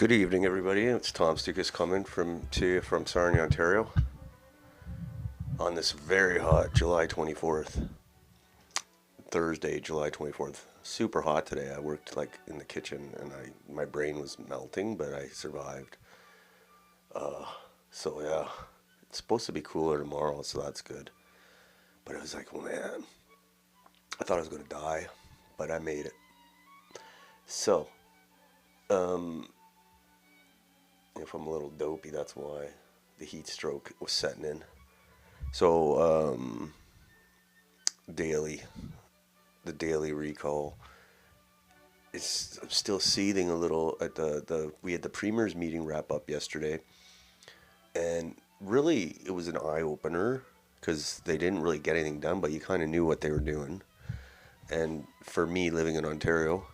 Good evening, everybody. It's Tom Stoukas coming to you from Sarnia, Ontario, on this very hot July 24th, Thursday, July 24th. Super hot today. I worked like in the kitchen, and my brain was melting, but I survived. So yeah, it's supposed to be cooler tomorrow, so that's good. But it was like, oh man, I thought I was gonna die, but I made it. So, um, if I'm a little dopey, that's why the heat stroke was setting in. So, daily, the daily recall is I'm still seething a little at the we had the premier's meeting wrap up yesterday, and really it was an eye opener because they didn't really get anything done, but you kind of knew what they were doing. And for me, living in Ontario,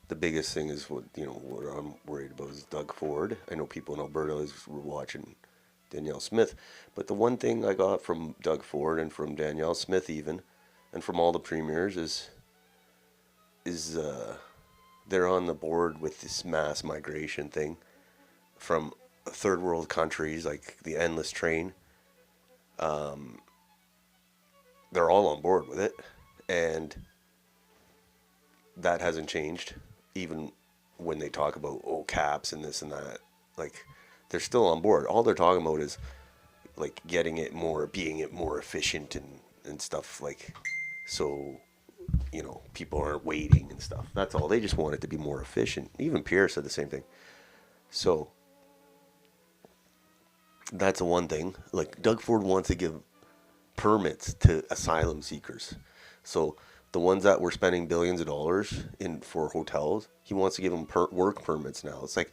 the biggest thing is what I'm worried about is Doug Ford. I know people in Alberta were watching Danielle Smith, but the one thing I got from Doug Ford and from Danielle Smith even, and from all the premiers is they're on the board with this mass migration thing from third world countries, like the endless train. Um, they're all on board with it, and that hasn't changed. Even when they talk about caps and this and that, like they're still on board. All they're talking about is like getting it more, being it more efficient and stuff like so people aren't waiting and stuff. That's all. They just want it to be more efficient. Even Pierre said the same thing. So that's the one thing. Like Doug Ford wants to give permits to asylum seekers. So the ones that were spending billions of dollars in for hotels, he wants to give them work permits now. It's like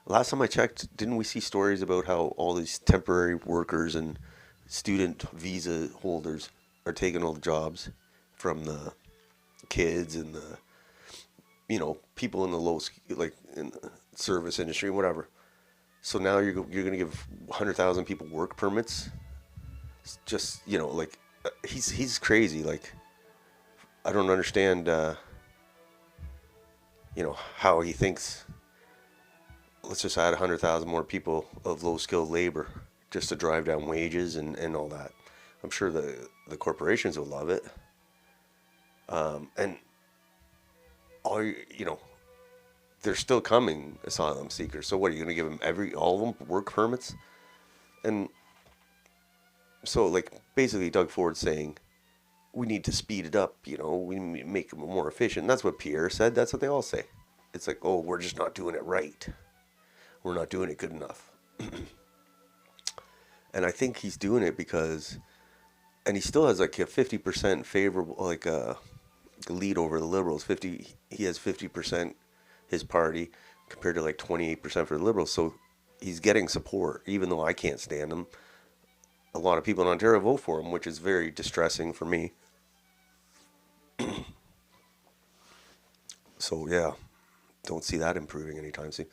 last time I checked, didn't we see stories about how all these temporary workers and student visa holders are taking all the jobs from the kids and the people in the like in the service industry, whatever. So now you're going to give 100,000 people work permits. It's just like he's crazy. Like I don't understand. How he thinks. Let's just add 100,000 more people of low skilled labor just to drive down wages and all that. I'm sure the corporations will love it. And they're still coming asylum seekers. So what are you going to give them all of them work permits? And so like basically Doug Ford's saying we need to speed it up. We make it more efficient. And that's what Pierre said. That's what they all say. It's like, oh, we're just not doing it right. We're not doing it good enough. And I think he's doing it because, and he still has like a 50% favorable, like lead over the Liberals. He has 50% his party compared to like 28% for the Liberals. So he's getting support, even though I can't stand him. A lot of people in Ontario vote for him, which is very distressing for me. So yeah, don't see that improving anytime soon.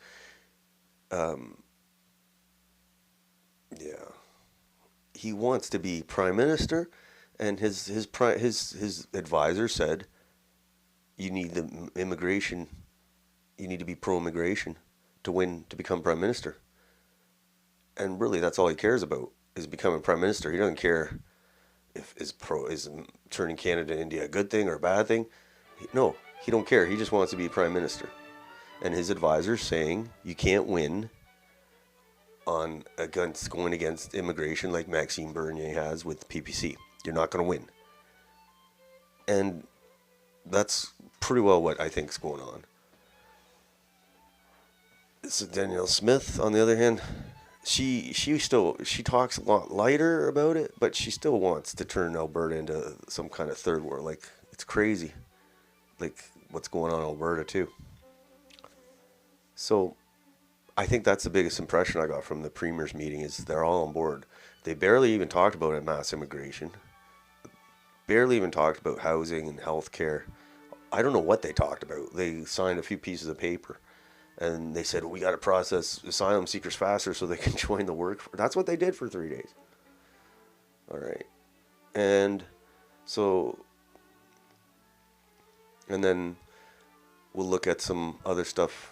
Um, yeah, he wants to be prime minister, and his advisor said you need the immigration, you need to be pro-immigration to become prime minister. And really, that's all he cares about is becoming prime minister. He doesn't care if is turning Canada and India a good thing or a bad thing. No, he don't care. He just wants to be prime minister. And his advisor's saying you can't win going against immigration like Maxime Bernier has with PPC. You're not going to win. And that's pretty well what I think is going on. So Danielle Smith, on the other hand, she talks a lot lighter about it, but she still wants to turn Alberta into some kind of third world. Like it's crazy, like what's going on in Alberta too. So I think that's the biggest impression I got from the premier's meeting is they're all on board. They barely even talked about mass immigration. Barely even talked about housing and health care. I don't know what they talked about. They signed a few pieces of paper. And they said, we got to process asylum seekers faster so they can join the workforce. That's what they did for 3 days. All right. And so, and then we'll look at some other stuff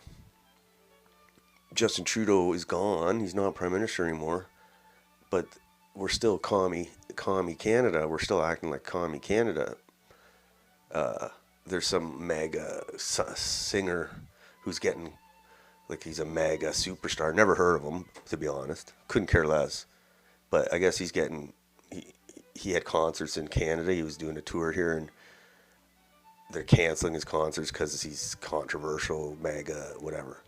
Justin Trudeau is gone. He's not prime minister anymore. But we're still commie Canada. We're still acting like commie Canada. There's some MAGA singer who's getting, like, he's a MAGA superstar. Never heard of him, to be honest. Couldn't care less. But I guess he had concerts in Canada. He was doing a tour here, and they're canceling his concerts because he's controversial, MAGA, whatever.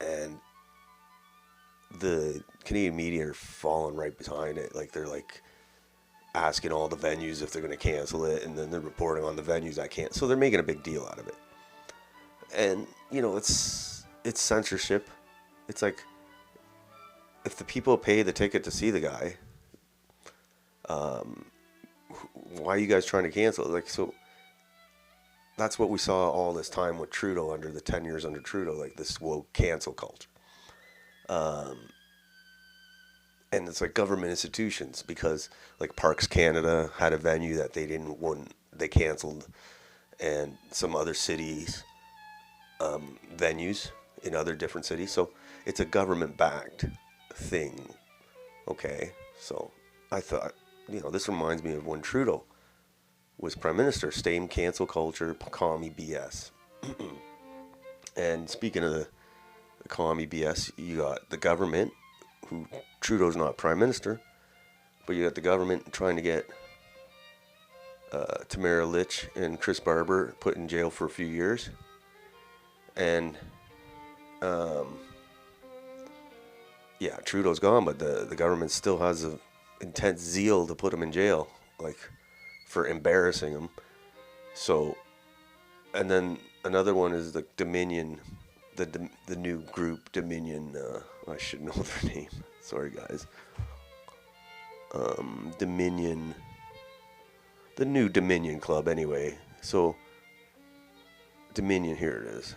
And the Canadian media are falling right behind it. Like, they're like asking all the venues if they're going to cancel it, and then they're reporting on the venues that can't. So they're making a big deal out of it. And, you know, it's censorship. It's like, if the people pay the ticket to see the guy, why are you guys trying to cancel it? Like, so that's what we saw all this time with Trudeau, under the 10 years under Trudeau, like this woke cancel culture. And it's like government institutions, because like Parks Canada had a venue that they canceled, and some other cities, venues in other different cities. So it's a government backed thing. Okay. So I thought, you know, this reminds me of when Trudeau was prime minister. Same cancel culture, commie BS. And speaking of the commie BS, you got the government, who Trudeau's not prime minister, but you got the government trying to get Tamara, Lich, and Chris Barber put in jail for a few years. And yeah, Trudeau's gone, but the government still has an intense zeal to put him in jail, like, for embarrassing him. So, and then another one is the Dominion, the new group Dominion. I should know their name. Sorry, guys. Dominion, the new Dominion Club. Anyway, so Dominion, here it is.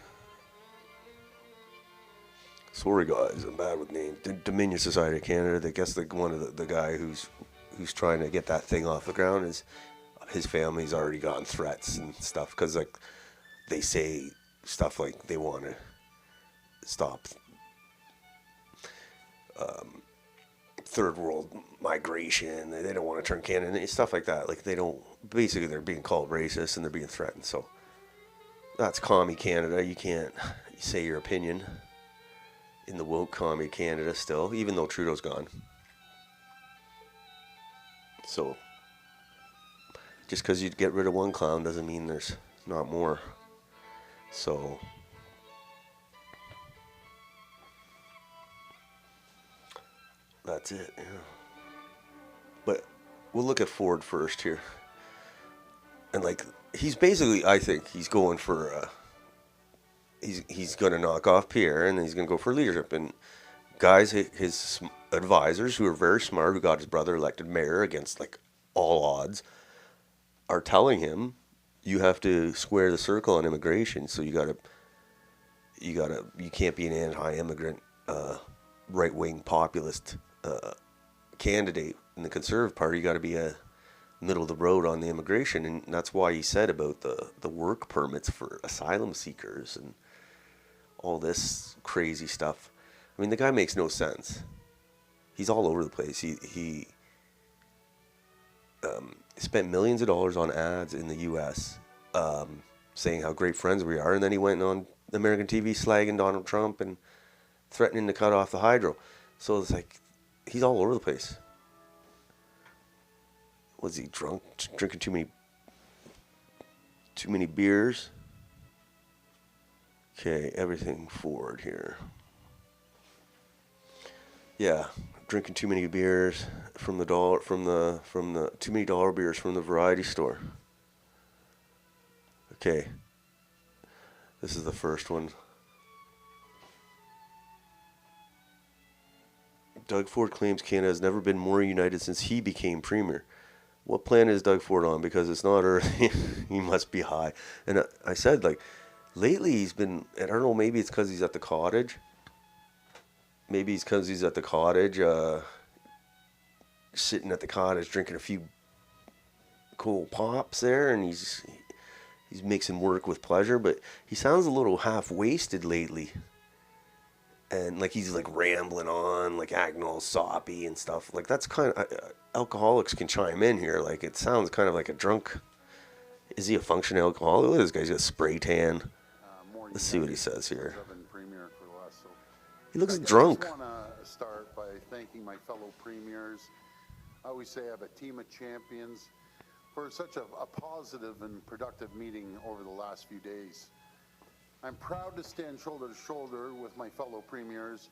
Sorry, guys, I'm bad with names. The Dominion Society of Canada. I guess one of the guy who's trying to get that thing off the ground, is his family's already gotten threats and stuff, because like they say stuff like they want to stop third world migration. They don't want to turn Canada into stuff like that. Like, they don't. Basically, they're being called racist and they're being threatened. So that's commie Canada. You can't say your opinion in the woke commie Canada still, even though Trudeau's gone. So just because you get rid of one clown doesn't mean there's not more. So that's it. Yeah. But we'll look at Ford first here. And like, he's basically, I think he's going for he's going to knock off Pierre, and he's going to go for leadership. And guys, his advisors, who are very smart, who got his brother elected mayor against like all odds, are telling him, you have to square the circle on immigration. So you can't be an anti-immigrant, right-wing populist candidate in the Conservative Party. You got to be a middle of the road on the immigration. And that's why he said about the work permits for asylum seekers and all this crazy stuff. I mean, the guy makes no sense. He's all over the place. He spent millions of dollars on ads in the U.S. Saying how great friends we are, and then he went on American TV slagging Donald Trump and threatening to cut off the hydro. So it's like, he's all over the place. Was he drunk, drinking too many beers? Okay, everything forward here. Yeah, drinking too many beers from the too many dollar beers from the variety store. Okay, this is the first one. Doug Ford claims Canada has never been more united since he became premier. What planet is Doug Ford on? Because it's not Earth. He must be high. And I said, like, lately he's been, I don't know, maybe it's because he's at the cottage. Maybe it's because he's at the cottage, sitting at the cottage drinking a few cool pops there, and he's mixing work with pleasure. But he sounds a little half-wasted lately. and like he's like rambling on, like acting all soppy and stuff. Like that's kind of alcoholics can chime in here. Like it sounds kind of like a drunk. Is he a functioning alcoholic? Look at this guy's got a spray tan. Let's see what he says here. He looks drunk. I just want to start by thanking my fellow premiers. I always say I have a team of champions for such a positive and productive meeting over the last few days. I'm proud to stand shoulder to shoulder with my fellow premiers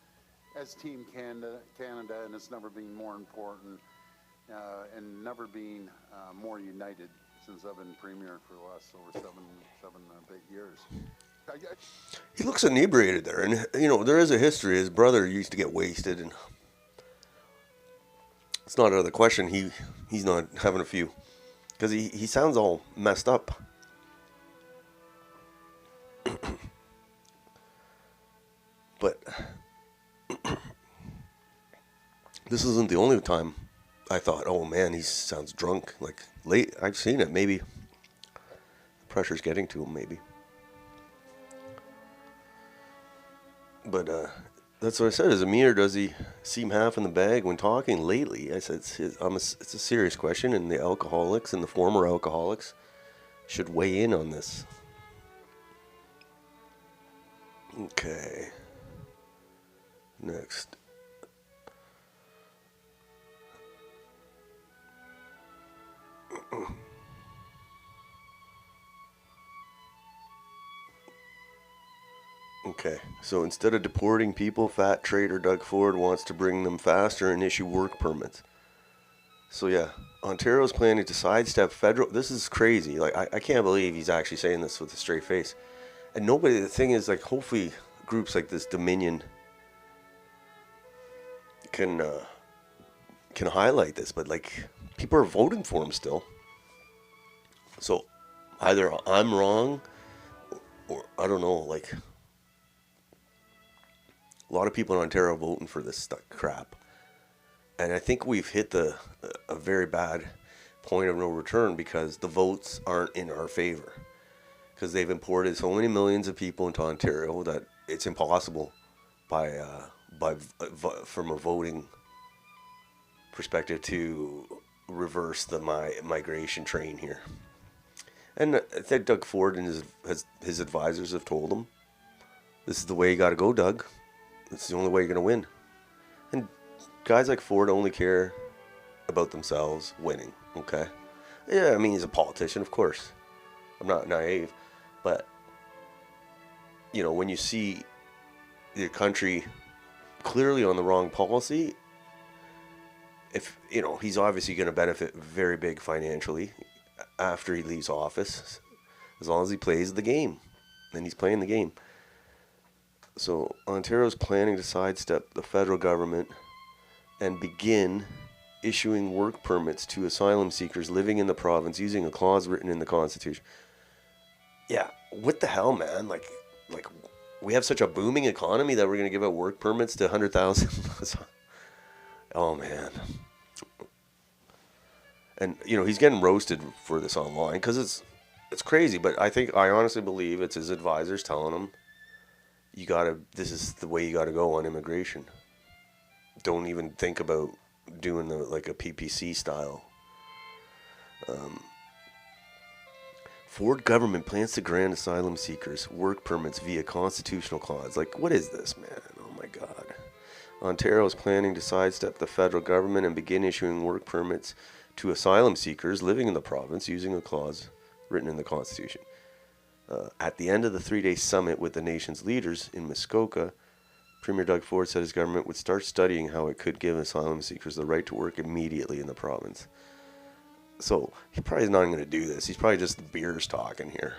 as Team Canada, and it's never been more important and never been more united since I've been premier for the last over seven big years. He looks inebriated there, and you know there is a history. His brother used to get wasted, and it's not out of the question he's not having a few, because he sounds all messed up. But this isn't the only time I thought, oh man, he sounds drunk. Like late, I've seen it. Maybe the pressure's getting to him. Maybe. But that's what I said. Is it me or does he seem half in the bag when talking lately? I said it's a serious question, and the alcoholics and the former alcoholics should weigh in on this. Okay. Next. Okay, so instead of deporting people, fat traitor Doug Ford wants to bring them faster and issue work permits. So yeah, Ontario's planning to sidestep federal. This is crazy. Like I can't believe he's actually saying this with a straight face. And nobody. The thing is, like, hopefully groups like this Dominion can highlight this. But like, people are voting for him still. So either I'm wrong, or I don't know. Like, a lot of people in Ontario are voting for this crap. And I think we've hit a very bad point of no return because the votes aren't in our favor. Because they've imported so many millions of people into Ontario that it's impossible from a voting perspective to reverse the migration train here. And I think Doug Ford and his advisors have told him, this is the way you got to go, Doug. It's the only way you're going to win. And guys like Ford only care about themselves winning, okay? Yeah, I mean, he's a politician, of course. I'm not naive. But, you know, when you see the country clearly on the wrong policy, if, you know, he's obviously going to benefit very big financially after he leaves office, as long as he plays the game. And he's playing the game. So Ontario's planning to sidestep the federal government and begin issuing work permits to asylum seekers living in the province using a clause written in the Constitution. Yeah, what the hell, man? Like we have such a booming economy that we're going to give out work permits to 100,000. Oh, man. And, you know, he's getting roasted for this online because it's crazy. But I honestly believe it's his advisors telling him, this is the way you got to go on immigration. Don't even think about doing a PPC style. Ford government plans to grant asylum seekers work permits via constitutional clause. Like, what is this, man? Oh my God. Ontario is planning to sidestep the federal government and begin issuing work permits to asylum seekers living in the province using a clause written in the Constitution. At the end of the 3-day summit with the nation's leaders in Muskoka, Premier Doug Ford said his government would start studying how it could give asylum seekers the right to work immediately in the province. So he probably is not going to do this. He's probably just the beers talking here.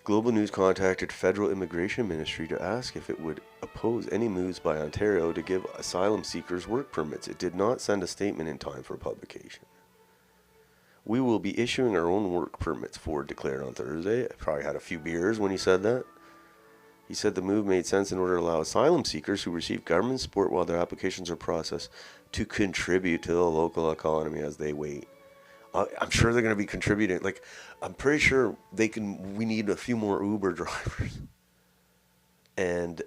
Global News contacted Federal Immigration Ministry to ask if it would oppose any moves by Ontario to give asylum seekers work permits. It did not send a statement in time for publication. We will be issuing our own work permits, Ford declared on Thursday. I probably had a few beers when he said that. He said the move made sense in order to allow asylum seekers who receive government support while their applications are processed to contribute to the local economy as they wait. I'm sure they're going to be contributing. Like, I'm pretty sure we need a few more Uber drivers. And,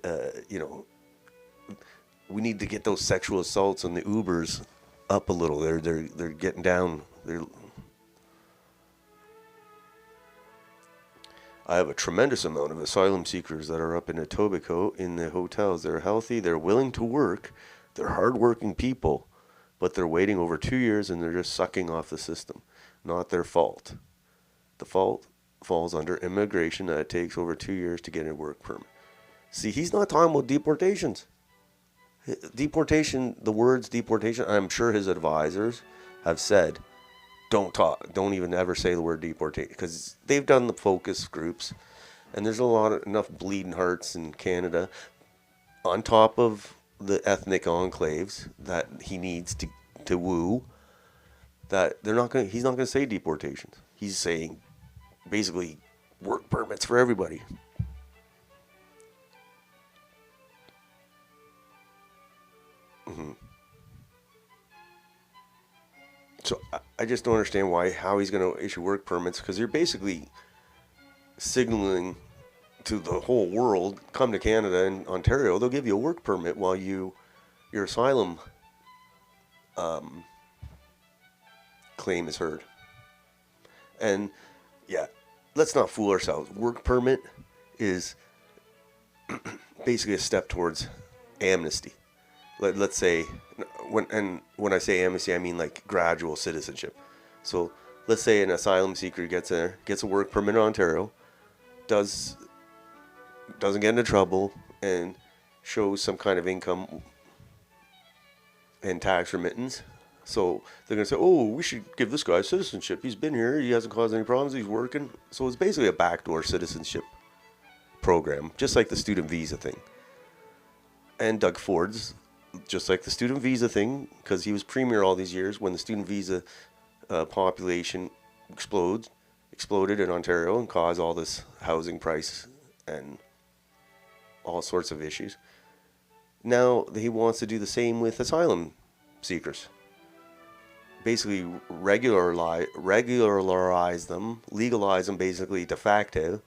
we need to get those sexual assaults on the Ubers up a little. They're getting down. I have a tremendous amount of asylum seekers that are up in Etobicoke in the hotels. They're healthy, they're willing to work, they're hardworking people, but they're waiting over 2 years and they're just sucking off the system. Not their fault. The fault falls under immigration that it takes over 2 years to get a work permit. See, he's not talking about deportations. Deportation, the words deportation, I'm sure his advisors have said, don't even ever say the word deportation, because they've done the focus groups, and there's enough bleeding hearts in Canada, on top of the ethnic enclaves that he needs to woo, that he's not going to say deportations. He's saying basically work permits for everybody. Mm-hmm. So I just don't understand how he's going to issue work permits, because you're basically signaling to the whole world, come to Canada and Ontario, they'll give you a work permit while your asylum claim is heard. And yeah, let's not fool ourselves. Work permit is basically a step towards amnesty. Let's say, when I say amnesty, I mean like gradual citizenship. So let's say an asylum seeker gets a work permit in Ontario, doesn't get into trouble, and shows some kind of income and tax remittance. So they're going to say, oh, we should give this guy citizenship. He's been here. He hasn't caused any problems. He's working. So it's basically a backdoor citizenship program, just like the student visa thing. And Doug Ford's just like the student visa thing, because he was premier all these years when the student visa population exploded in Ontario and caused all this housing price and all sorts of issues. Now he wants to do the same with asylum seekers. Basically regularize them, legalize them basically de facto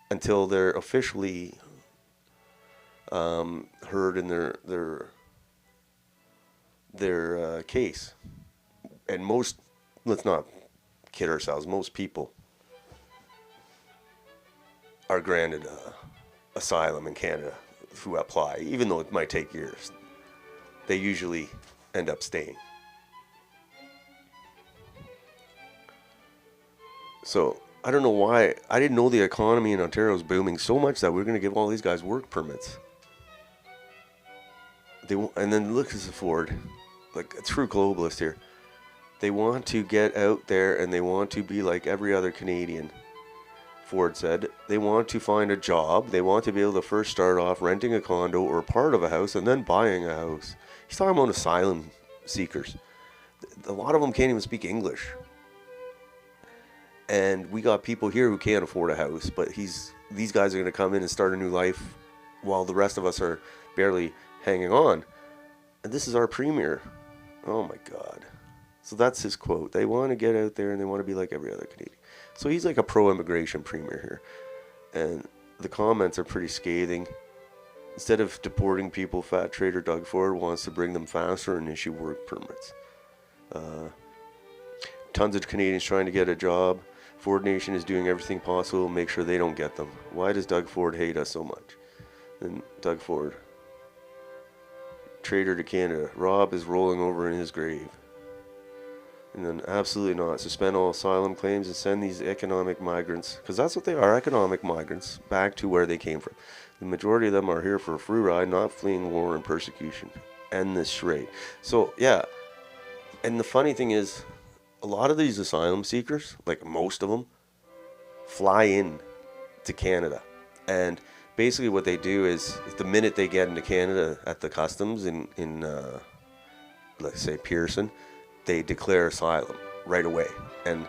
until they're officially heard in their case. And let's not kid ourselves, most people are granted asylum in Canada who apply, even though it might take years. They usually end up staying. So I don't know why. I didn't know the economy in Ontario is booming so much that we're going to give all these guys work permits. And then look at Ford, like a true globalist here. They want to get out there and they want to be like every other Canadian. Ford said they want to find a job. They want to be able to first start off renting a condo or part of a house and then buying a house. He's talking about asylum seekers. A lot of them can't even speak English. And we got people here who can't afford a house, but these guys are going to come in and start a new life while the rest of us are barely hanging on. And this is our premier. Oh my God. So that's his quote. They want to get out there and they want to be like every other Canadian. So he's like a pro-immigration premier here. And the comments are pretty scathing. Instead of deporting people, fat traitor Doug Ford wants to bring them faster and issue work permits. Tons of Canadians trying to get a job. Ford Nation is doing everything possible to make sure they don't get them. Why does Doug Ford hate us so much? And Doug Ford, traitor to Canada. Rob is rolling over in his grave. And then absolutely not. Suspend all asylum claims and send these economic migrants, because that's what they are, economic migrants, back to where they came from. The majority of them are here for a free ride, not fleeing war and persecution. End this charade. So, yeah. And the funny thing is, a lot of these asylum seekers, like most of them, fly in to Canada. And basically what they do is, the minute they get into Canada at the customs in let's say Pearson, they declare asylum right away. And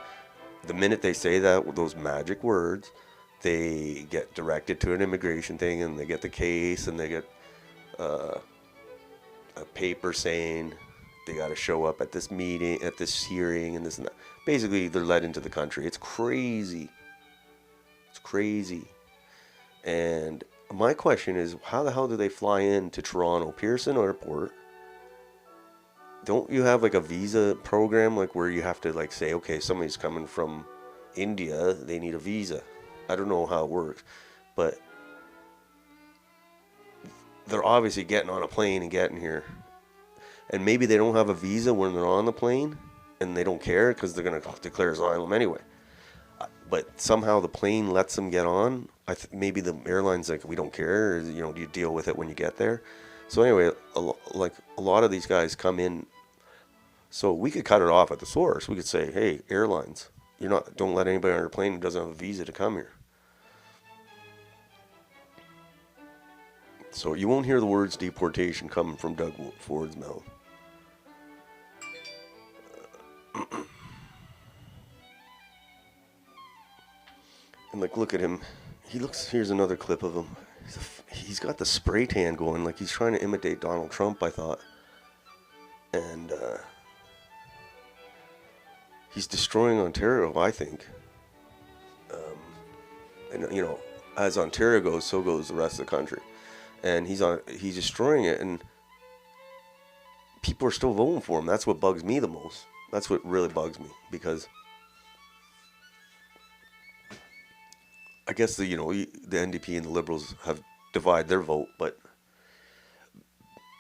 the minute they say that, those magic words, they get directed to an immigration thing, and they get the case, and they get a paper saying they got to show up at this meeting, at this hearing, and this and that. Basically, they're let into the country. It's crazy. It's crazy. And my question is, how the hell do they fly into Toronto Pearson Airport? Don't you have like a visa program, like where you have to like say, okay, somebody's coming from India, they need a visa. I don't know how it works, but they're obviously getting on a plane and getting here. And maybe they don't have a visa when they're on the plane, and they don't care because they're going to declare asylum anyway. But somehow the plane lets them get on. Maybe the airline's like, we don't care, or, you know, you deal with it when you get there. So anyway, like a lot of these guys come in. So we could cut it off at the source. We could say, hey, airlines, don't let anybody on your plane who doesn't have a visa to come here. So you won't hear the words deportation coming from Doug Ford's mouth. And like, look at him. Here's another clip of him. He's got the spray tan going, like he's trying to imitate Donald Trump, I thought. And he's destroying Ontario, I think. And you know, as Ontario goes, so goes the rest of the country. And he's destroying it, and people are still voting for him. That's what bugs me the most. That's what really bugs me, because I guess the NDP and the Liberals have divided their vote, but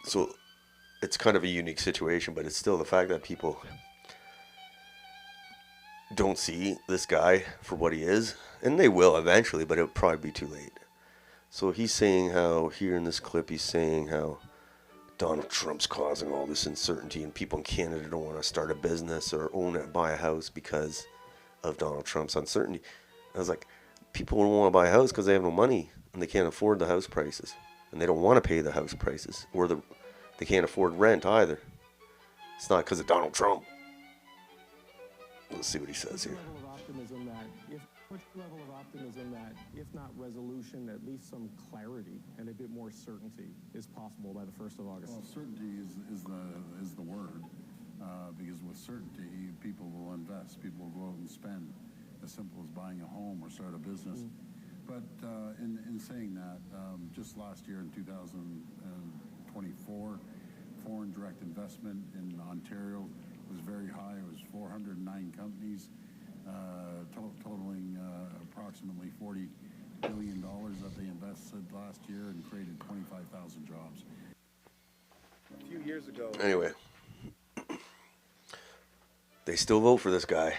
so it's kind of a unique situation. But it's still the fact that people don't see this guy for what he is, and they will eventually, but it'll probably be too late. So he's saying how, here in this clip, he's saying how Donald Trump's causing all this uncertainty, and people in Canada don't want to start a business or buy a house because of Donald Trump's uncertainty. I was like, people don't want to buy a house because they have no money, and they can't afford the house prices, and they don't want to pay the house prices, or they can't afford rent either. It's not because of Donald Trump. Let's see what he says here. Level of optimism that, if not resolution, at least some clarity and a bit more certainty is possible by the 1st of August? Well, certainty is the word, because with certainty, people will invest, people will go out and spend, as simple as buying a home or start a business. But in saying that, just last year in 2024, foreign direct investment in Ontario was very high. It was 409 companies. Totaling approximately $40 billion that they invested last year and created 25,000 jobs. A few years ago. Anyway, they still vote for this guy.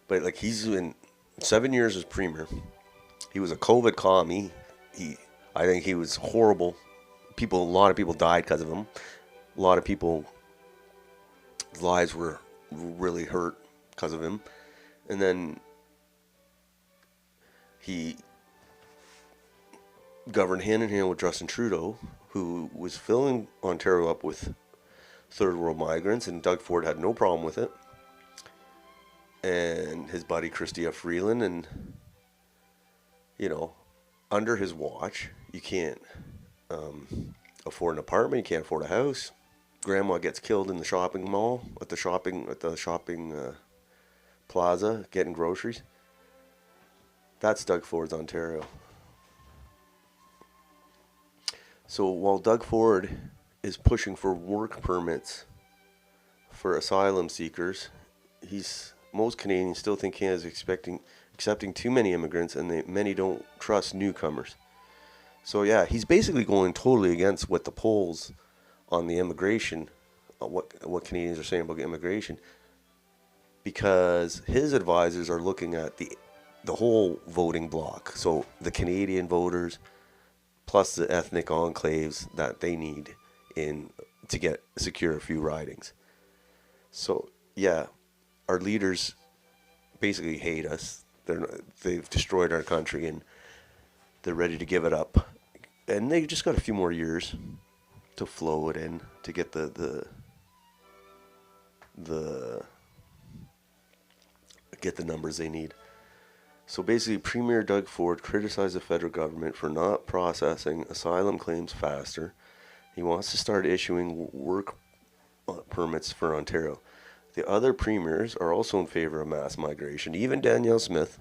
But like, he's been 7 years as premier. He was a COVID commie. I think he was horrible. A lot of people died because of him. A lot of people's lives were really hurt because of him. And then he governed hand in hand with Justin Trudeau, who was filling Ontario up with third world migrants, and Doug Ford had no problem with it. And his buddy Chrystia Freeland, and under his watch, you can't afford an apartment, you can't afford a house. Grandma gets killed in the shopping mall, at the shopping plaza, getting groceries. That's Doug Ford's Ontario. So while Doug Ford is pushing for work permits for asylum seekers, most Canadians still think Canada's accepting too many immigrants, and many don't trust newcomers. So yeah, he's basically going totally against what the polls on the immigration, what Canadians are saying about immigration, because his advisors are looking at the whole voting bloc, so the Canadian voters plus the ethnic enclaves that they need to secure a few ridings. So yeah, our leaders basically hate us. They've destroyed our country, and they're ready to give it up, and they just got a few more years to flow it in, to get the numbers they need. So basically, Premier Doug Ford criticized the federal government for not processing asylum claims faster. He wants to start issuing work permits for Ontario. The other premiers are also in favor of mass migration, even Danielle Smith.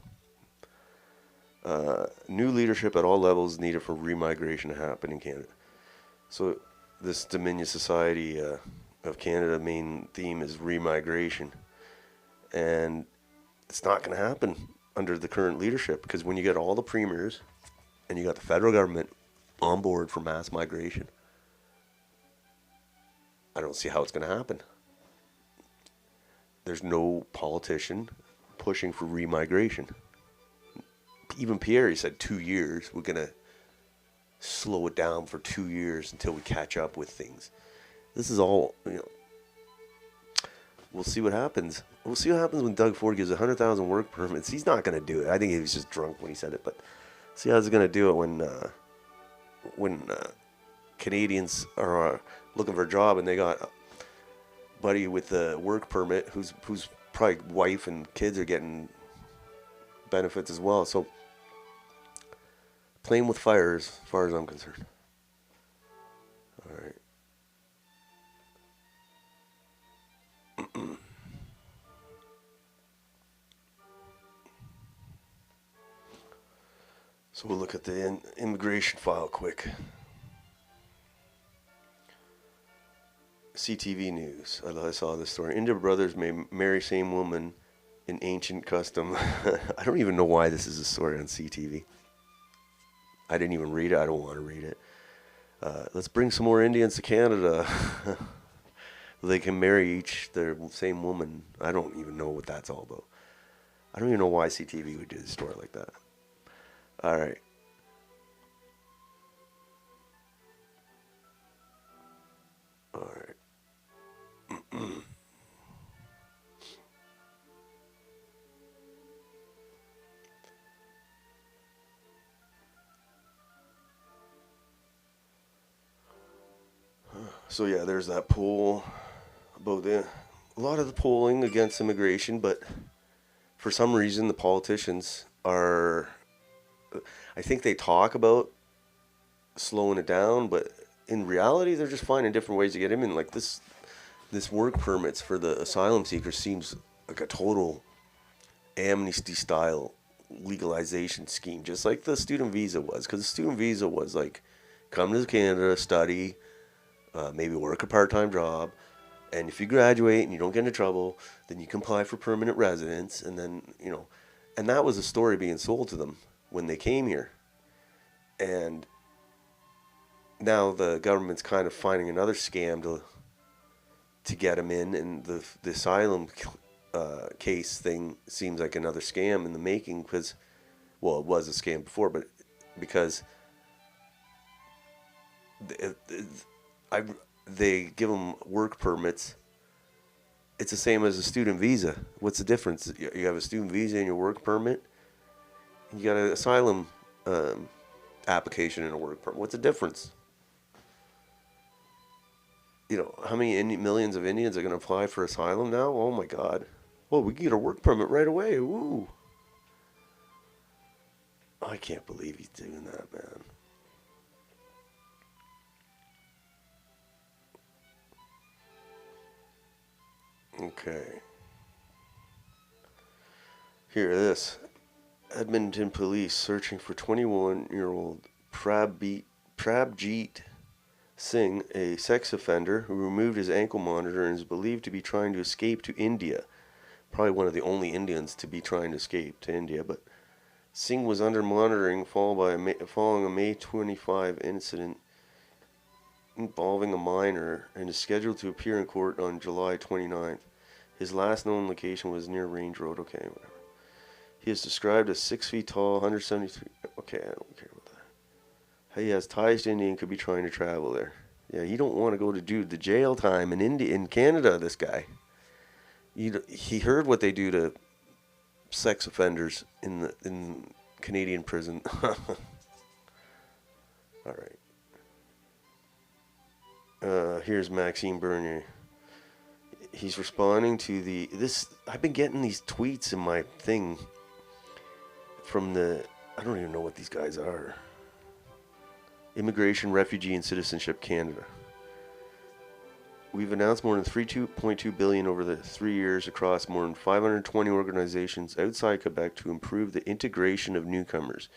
New leadership at all levels needed for remigration to happen in Canada. So this Dominion Society of Canada main theme is remigration. And it's not going to happen under the current leadership, because when you get all the premiers and you got the federal government on board for mass migration, I don't see how it's going to happen. There's no politician pushing for remigration. Even Pierre, he said 2 years. We're going to slow it down for 2 years until we catch up with things. This is all, we'll see what happens. We'll see what happens when Doug Ford gives 100,000 work permits. He's not going to do it. I think he was just drunk when he said it. But see how he's going to do it when Canadians are looking for a job and they got a buddy with a work permit whose probably wife and kids are getting benefits as well. So playing with fire as far as I'm concerned. All right. So we'll look at the immigration file quick. CTV News. I saw this story. Indian brothers may marry same woman in ancient custom. I don't even know why this is a story on CTV. I didn't even read it. I don't want to read it. Let's bring some more Indians to Canada. They can marry their same woman. I don't even know what that's all about. I don't even know why CTV would do a story like that. All right. All right. So yeah, there's that poll about a lot of the polling against immigration, but for some reason the politicians are, I think they talk about slowing it down, but in reality they're just finding different ways to get him in. Like this work permits for the asylum seekers seems like a total amnesty style legalization scheme, just like the student visa was. Because the student visa was like, come to Canada, study, maybe work a part-time job, and if you graduate and you don't get into trouble, then you can apply for permanent residence. And then, and that was a story being sold to them when they came here. And now the government's kind of finding another scam to get them in, and the asylum case thing seems like another scam in the making, because, well, it was a scam before, but because they give them work permits. It's the same as a student visa. What's the difference? You have a student visa and your work permit. You got an asylum application and a work permit. What's the difference? How many millions of Indians are going to apply for asylum now? Oh my God. Well, we can get a work permit right away. Woo. I can't believe he's doing that, man. Okay. Here, this. Edmonton police searching for 21-year-old Prabjeet Singh, a sex offender who removed his ankle monitor and is believed to be trying to escape to India. Probably one of the only Indians to be trying to escape to India. But Singh was under monitoring following a May 25 incident involving a minor and is scheduled to appear in court on July 29th. His last known location was near Range Road. Okay, whatever. He is described as 6 feet tall, 173. Okay, I don't care about that. He has ties to India and could be trying to travel there. Yeah, you don't want to go to do the jail time in Canada, this guy. He heard what they do to sex offenders in Canadian prison. All right. Here's Maxime Bernier. He's responding to this. I've been getting these tweets in my thing from the, I don't even know what these guys are. Immigration, Refugee, and Citizenship Canada. We've announced more than $3.2 billion over the 3 years across more than 520 organizations outside Quebec to improve the integration of newcomers,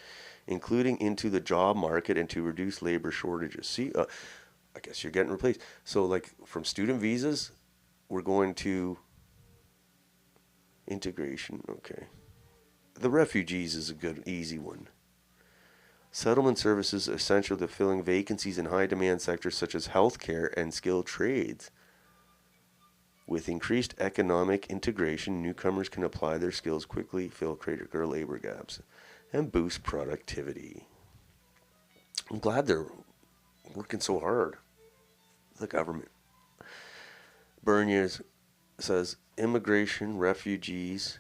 including into the job market and to reduce labor shortages. See, I guess you're getting replaced. So, like, from student visas, we're going to integration. Okay. The refugees is a good, easy one. Settlement services essential to filling vacancies in high-demand sectors such as healthcare and skilled trades. With increased economic integration, newcomers can apply their skills quickly, fill critical labor gaps, and boost productivity. I'm glad they're working so hard, the government. Bernier says immigration, refugees,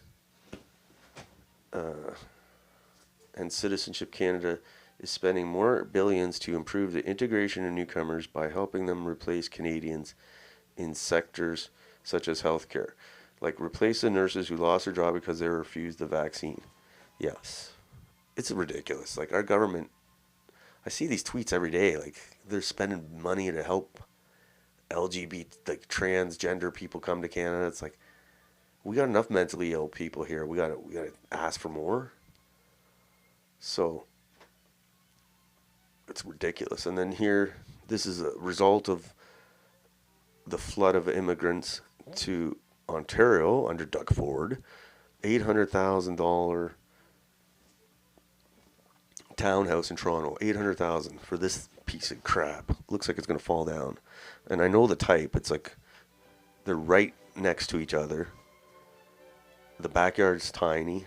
and Citizenship Canada is spending more billions to improve the integration of newcomers by helping them replace Canadians in sectors such as healthcare. Like replace the nurses who lost their job because they refused the vaccine. Yes. It's ridiculous. Like our government, I see these tweets every day. Like they're spending money to help LGBT, like transgender people come to Canada. It's like, we got enough mentally ill people here. We gotta ask for more. So it's ridiculous. And then here, this is a result of the flood of immigrants to Ontario under Doug Ford. $800,000 townhouse in Toronto. $800,000 for this piece of crap. Looks like it's gonna fall down. And I know the type. It's like they're right next to each other. The backyard's tiny.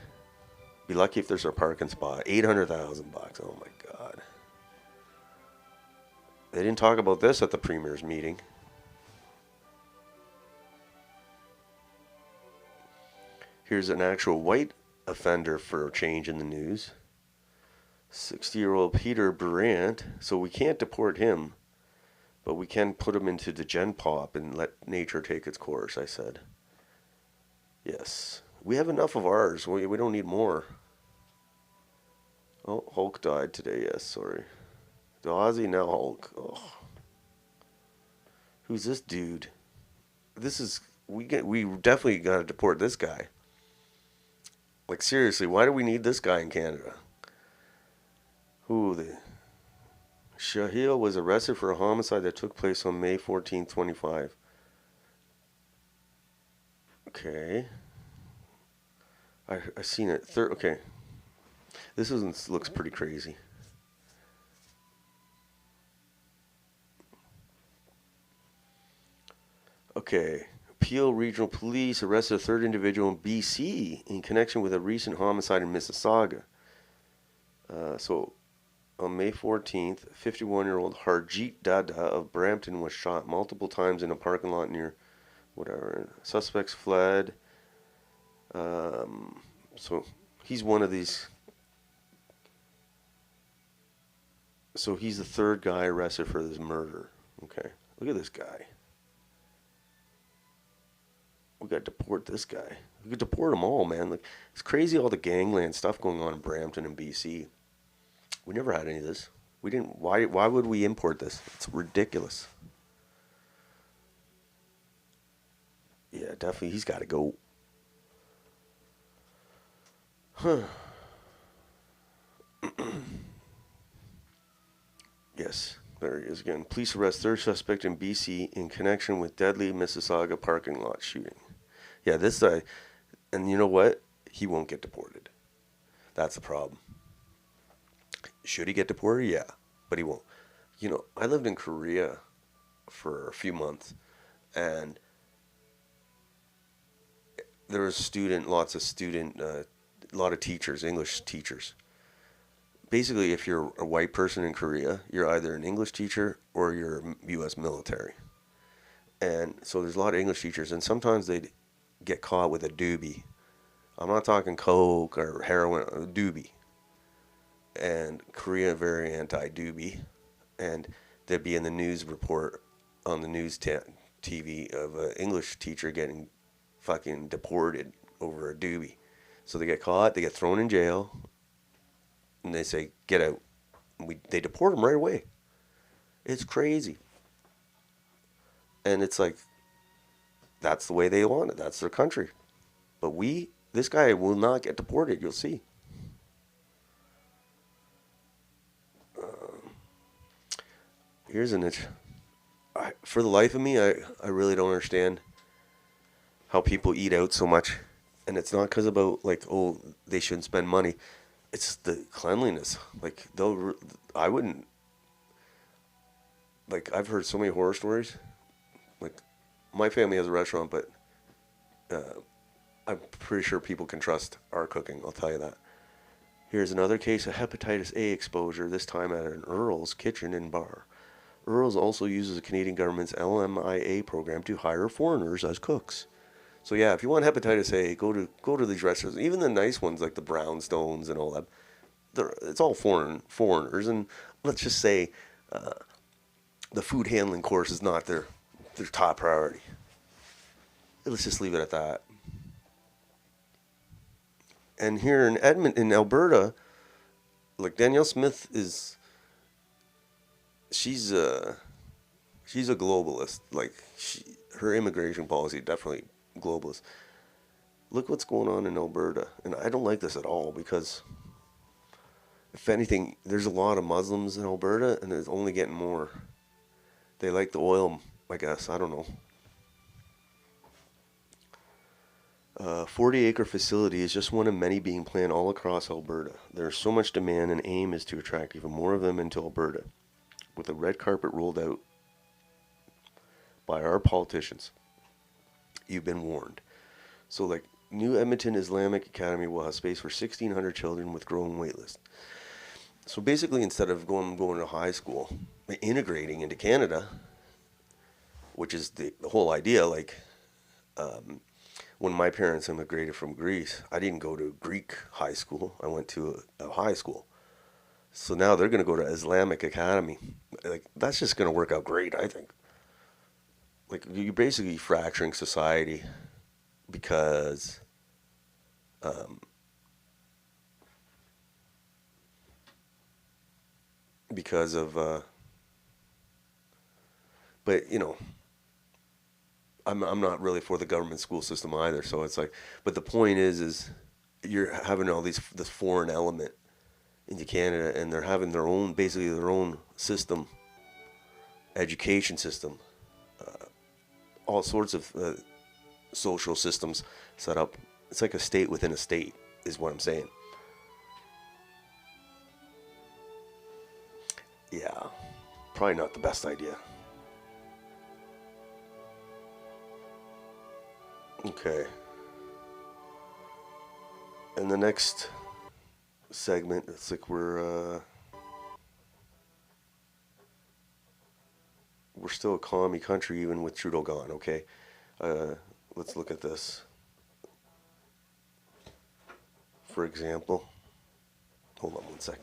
Be lucky if there's a parking spot. $800,000. Oh my God. They didn't talk about this at the Premier's meeting. Here's an actual white offender for a change in the news. 60-year-old Peter Brandt. So we can't deport him, but we can put him into the Gen Pop and let nature take its course, I said. Yes. We have enough of ours. We don't need more. Oh, Hulk died today. Yes, sorry. The Aussie, now Hulk. Oh. Who's this dude? This is... We definitely got to deport this guy. Like, seriously, why do we need this guy in Canada? Shahil was arrested for a homicide that took place on May 14, 25. Okay. I seen it. Okay. This looks pretty crazy. Okay. Peel Regional Police arrested a third individual in BC in connection with a recent homicide in Mississauga. So, on May 14th, 51-year-old Harjeet Dada of Brampton was shot multiple times in a parking lot near whatever. Suspects fled. So he's one of these. So he's the third guy arrested for this murder. Okay, look at this guy. We got to deport this guy. We could deport them all, man. Like, it's crazy all the gangland stuff going on in Brampton and BC. We never had any of this. We didn't. Why would we import this? It's ridiculous. Yeah, definitely. He's got to go. Huh. Yes, there he is again. Police arrest third suspect in BC in connection with deadly Mississauga parking lot shooting. Yeah, this guy, and you know what? He won't get deported. That's the problem. Should he get deported? Yeah, but he won't. You know, I lived in Korea for a few months, and there was a lot of teachers, English teachers. Basically, if you're a white person in Korea, you're either an English teacher or you're U.S. military. And so there's a lot of English teachers, and sometimes they'd get caught with a doobie. I'm not talking coke or heroin, a doobie. And Korea very anti-doobie, and they'd be in the news report on the news TV of an English teacher getting fucking deported over a doobie. So they get caught, they get thrown in jail, and they say, get out. They deport them right away. It's crazy. And it's like, that's the way they want it. That's their country. But this guy will not get deported. You'll see. Here's an itch. For the life of me, I really don't understand how people eat out so much. And it's not because about, like, oh, they shouldn't spend money. It's the cleanliness. Like, I wouldn't, like, I've heard so many horror stories. Like, my family has a restaurant, but I'm pretty sure people can trust our cooking. I'll tell you that. Here's another case of hepatitis A exposure, this time at an Earl's Kitchen and Bar. Earl's also uses the Canadian government's LMIA program to hire foreigners as cooks. So yeah, if you want hepatitis A, go to these restaurants, even the nice ones like the Brownstones and all that. It's all foreigners, and let's just say the food handling course is not their top priority. Let's just leave it at that. And here in Alberta, like Danielle Smith she's a globalist. Like her immigration policy definitely globalist. Look what's going on in Alberta, and I don't like this at all because, if anything, there's a lot of Muslims in Alberta, and it's only getting more. They like the oil, I guess. I don't know. 40-acre facility is just one of many being planned all across Alberta. There's so much demand, and aim is to attract even more of them into Alberta, with a red carpet rolled out by our politicians. You've been warned. So, like, New Edmonton Islamic Academy will have space for 1,600 children with growing waitlist. So basically, instead of going to high school, integrating into Canada, which is the whole idea, like, when my parents immigrated from Greece, I didn't go to Greek high school. I went to a high school. So now they're going to go to Islamic Academy. Like, that's just going to work out great, I think. Like, you're basically fracturing society because of but you know, I'm not really for the government school system either, so it's like, but the point is you're having this foreign element into Canada, and they're having basically their own system, education system, all sorts of social systems set up. It's like a state within a state, is what I'm saying. Yeah, probably not the best idea. Okay. And the next segment, it's like we're still a commie country even with Trudeau gone, okay? Let's look at this. For example, hold on one sec.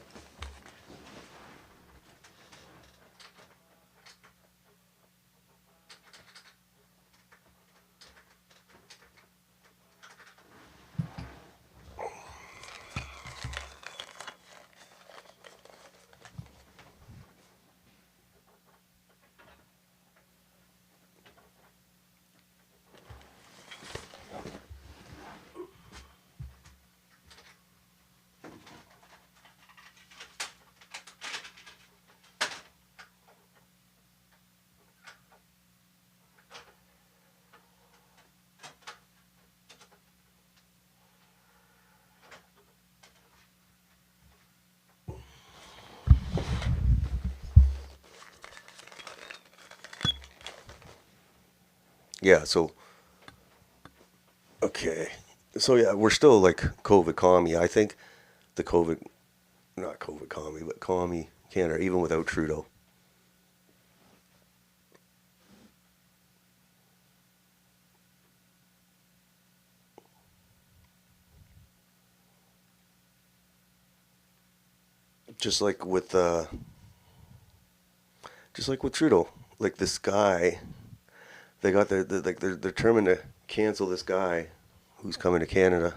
Yeah, so, okay. So, yeah, we're still like COVID commie. I think the not COVID commie, but commie Canada, even without Trudeau. Just like with Trudeau, like this guy, they got they're determined to cancel this guy who's coming to Canada.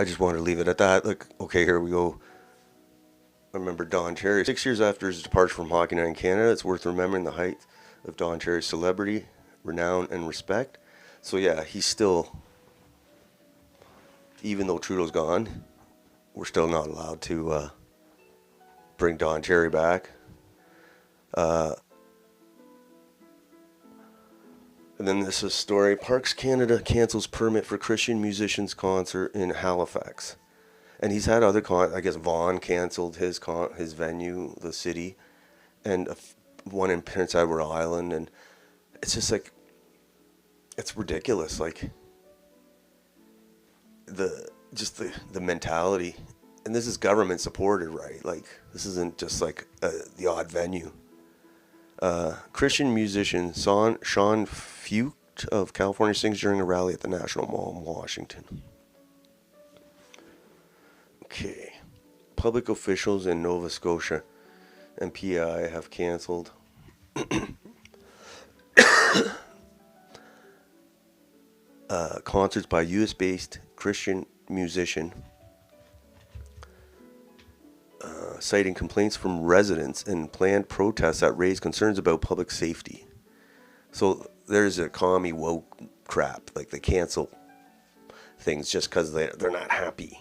I just wanted to leave it at that. Like, okay, here we go. I remember Don Cherry. 6 years after his departure from Hockey Night in Canada, it's worth remembering the height of Don Cherry's celebrity, renown, and respect. So yeah, he's still, even though Trudeau's gone, we're still not allowed to bring Don Cherry back. And then this is a story. Parks Canada cancels permit for Christian musicians concert in Halifax. And he's had other I guess Vaughan canceled his venue, the city, and one in Prince Edward Island. And it's just like, it's ridiculous. Like the mentality, and this is government supported, right? Like this isn't just like the odd venue. Christian musician Sean Fucht of California sings during a rally at the National Mall in Washington. Okay. Public officials in Nova Scotia and PEI have canceled concerts by US-based Christian musician, citing complaints from residents and planned protests that raise concerns about public safety. So there's a commie woke crap, like they cancel things just because they're not happy.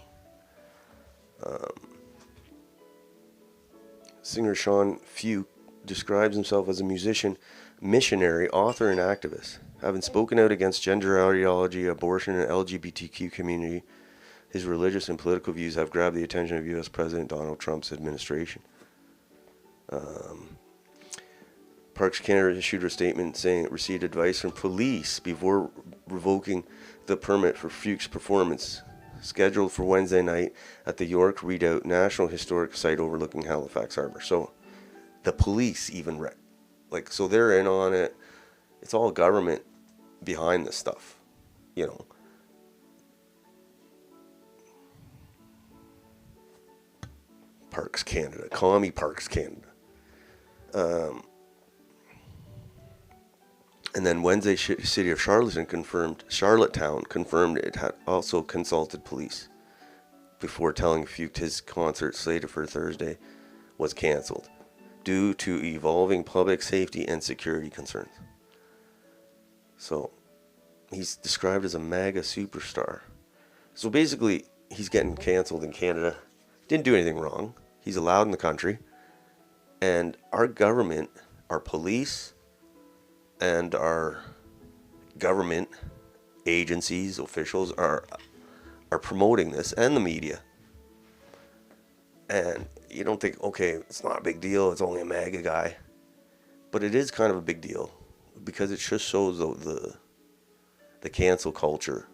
Singer Sean Fucht describes himself as a musician, missionary, author, and activist. Having spoken out against gender ideology, abortion, and LGBTQ community, his religious and political views have grabbed the attention of U.S. President Donald Trump's administration. Parks Canada issued a statement saying it received advice from police before revoking the permit for Fucht's performance, scheduled for Wednesday night at the York Redoubt National Historic Site overlooking Halifax Harbor. So the police even so they're in on it. It's all government behind this stuff, you know. Parks Canada, commie Parks Canada. And then Wednesday, City of Charlottetown confirmed it had also consulted police before telling Fucht his concert slated for Thursday was canceled due to evolving public safety and security concerns. So he's described as a MAGA superstar. So basically, he's getting canceled in Canada. Didn't do anything wrong. He's allowed in the country. And our government, our police, and our government agencies, officials are promoting this, and the media. And you don't think, okay, it's not a big deal, it's only a MAGA guy. But it is kind of a big deal, because it just shows the cancel culture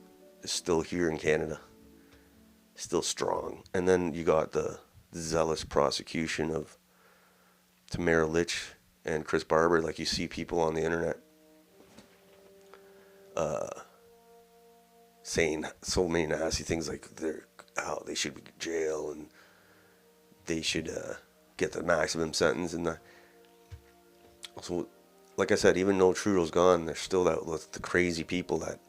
is still here in Canada, still strong. And then you got the zealous prosecution of Tamara, Lich, and Chris Barber. Like, you see people on the internet saying so many nasty things, like they should be in jail and they should get the maximum sentence. And so, like I said, even though Trudeau's gone, there's still the crazy people that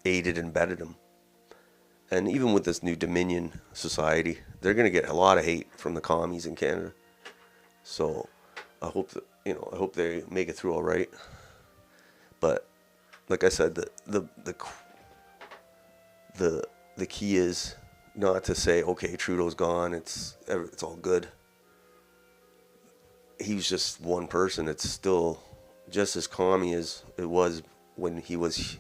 aided and abetted him. And even with this new Dominion society, they're going to get a lot of hate from the commies in Canada. So I hope that, I hope they make it through all right. But like I said, the key is not to say, okay, Trudeau's gone, it's all good. He was just one person. It's still just as commie as it was when he was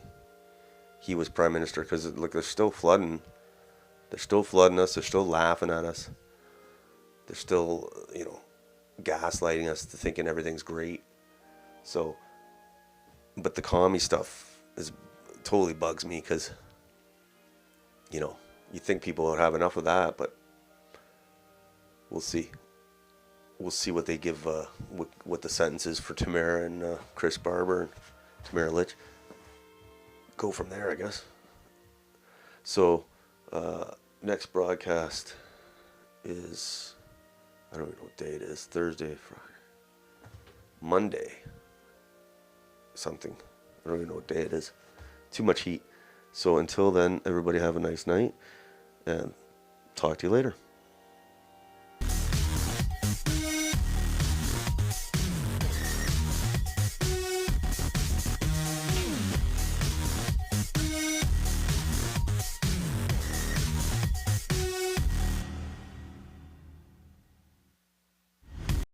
prime minister, because they're still flooding. They're still flooding us. They're still laughing at us. They're still, gaslighting us to thinking everything's great. So, but the commie stuff totally bugs me, because, you think people would have enough of that, but we'll see. We'll see what they give, what the sentence is for Tamara and Chris Barber and Tamara Lich. Go from there, I guess. So, next broadcast is, I don't even know what day it is. Thursday, Friday, Monday, something. I don't even know what day it is. Too much heat. So until then, everybody have a nice night. and talk to you later.